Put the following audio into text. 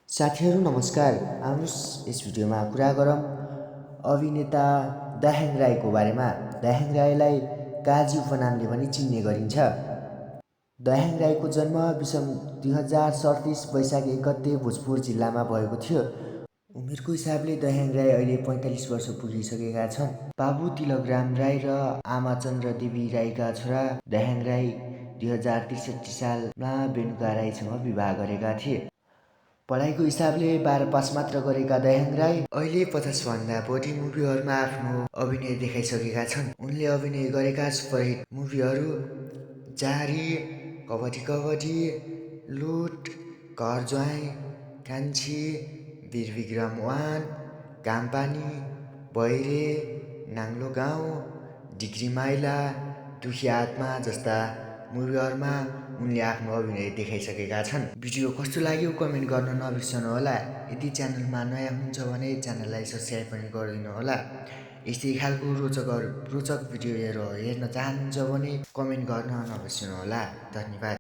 साथीहरू नमस्कार। आउनुहोस् यस भिडियोमा कुरा गरौँ अभिनेता दाहाङ राईको बारेमा। दाहाङ राईलाई काजी उपनामले पनि चिन्ने गरिन्छ। दाहाङ राईको जन्म विषम 2037 वैशाख 1 गते भोजपुर जिल्लामा भएको थियो। उमेरको हिसाबले दाहाङ राई अहिले 45 वर्ष पुगिसकेका छन्। बाबु तिलकराम राई र आमा चन्द्रदेवी राईका छोरा दाहाङ राई 2063 सालमा बेनुका राईसँग विवाह गरेका थिए। पढाइको हिसाबले 12 पास मात्र गरेका दाहाङ राई अहिले 50 भन्दा बढी मुभीहरूमा आफ्नो अभिनय देखाइसकेका छन्। उनले अभिनय गरेका सुपरहिट मुभीहरू जारी, कबड्डी कबड्डी, लुट, घर ज्वाइँ, कान्छी, वीर विक्रम 1, कामपानी, बहिरे, नाङ्लो गाउँ, डिग्री माइला, दुखी आत्मा जस्ता मुभीहरूमा उनले आफ्नो अभिनय देखाइसकेका छन्। भिडियो कस्तो लाग्यो कमेन्ट गर्न नबिर्सनुहोला। यदि च्यानलमा नयाँ हुनुहुन्छ भने च्यानललाई सब्स्क्राइब पनि गरिदिनु होला। यस्तै खालको रोचक भिडियो हेर्न चाहनुहुन्छ भने कमेन्ट गर्न नबिर्सनुहोला। धन्यवाद।